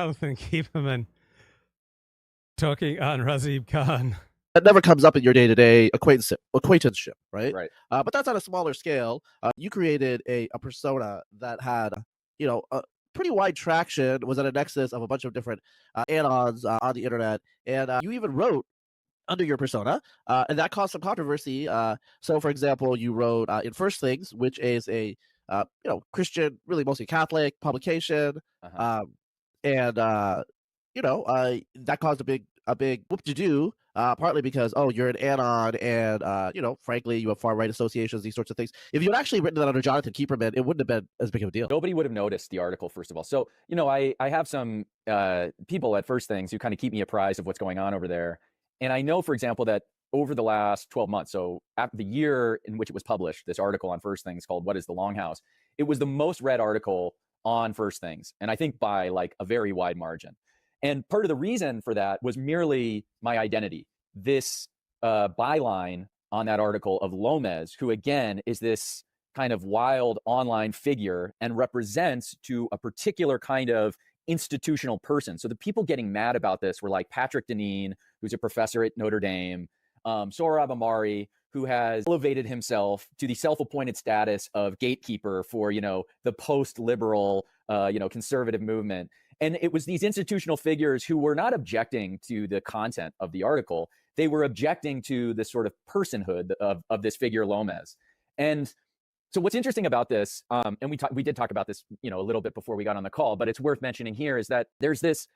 Jonathan Keeperman talking on Razib Khan. That never comes up in your day-to-day acquaintanceship, right? Right. But that's on a smaller scale. You created a persona that had, a pretty wide traction, was at a nexus of a bunch of different add-ons on the internet, and you even wrote under your persona, and that caused some controversy. So, for example, you wrote in First Things, which is a Christian, really mostly Catholic publication, and that caused a big whoop to do. Partly because you're an anon, and frankly, you have far right associations, these sorts of things. If you had actually written that under Jonathan Keeperman, it wouldn't have been as big of a deal. Nobody would have noticed the article, first of all. So I have some people at First Things who kind of keep me apprised of what's going on over there. And I know, for example, that over the last 12 months, so after the year in which it was published, this article on First Things called "What is the Longhouse?" It was the most read article on First Things, and I think by like a very wide margin. And part of the reason for that was merely my identity. This byline on that article of Lomez, who again is this kind of wild online figure and represents to a particular kind of institutional person. So the people getting mad about this were like Patrick Deneen, who's a professor at Notre Dame, Sohrab Ahmari, who has elevated himself to the self-appointed status of gatekeeper for, the post-liberal, conservative movement. And it was these institutional figures who were not objecting to the content of the article. They were objecting to the sort of personhood of this figure Lomez. And so what's interesting about this, and we did talk about this, a little bit before we got on the call, but it's worth mentioning here, is that there's this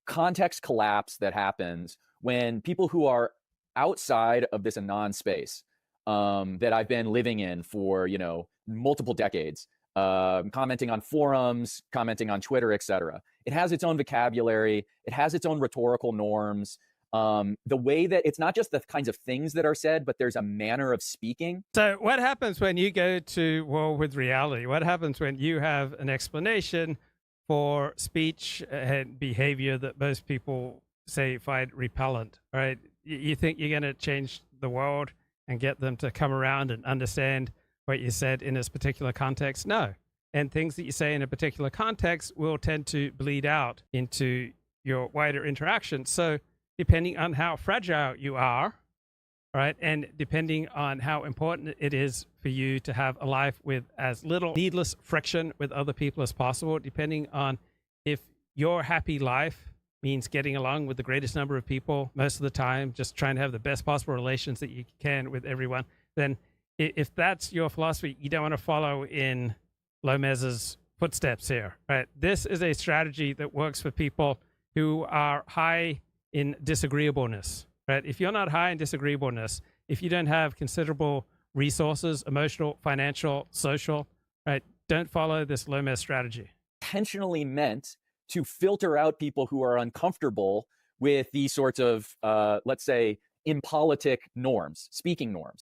context collapse that happens when people who are outside of this anon space that I've been living in for, multiple decades, commenting on forums, commenting on Twitter, etc. It has its own vocabulary. It has its own rhetorical norms. The way that it's not just the kinds of things that are said, but there's a manner of speaking. So what happens when you go to war with reality? What happens when you have an explanation for speech and behavior that most people say find repellent, right? You think you're going to change the world and get them to come around and understand what you said in this particular context? No. And things that you say in a particular context will tend to bleed out into your wider interaction. So depending on how fragile you are, right, and depending on how important it is for you to have a life with as little needless friction with other people as possible, depending on if your happy life means getting along with the greatest number of people most of the time, just trying to have the best possible relations that you can with everyone, then if that's your philosophy, you don't want to follow in Lomez's footsteps here, right? This is a strategy that works for people who are high in disagreeableness, right? If you're not high in disagreeableness, if you don't have considerable resources, emotional, financial, social, right, don't follow this Lomez strategy. Intentionally meant to filter out people who are uncomfortable with these sorts of, let's say, impolitic norms, speaking norms.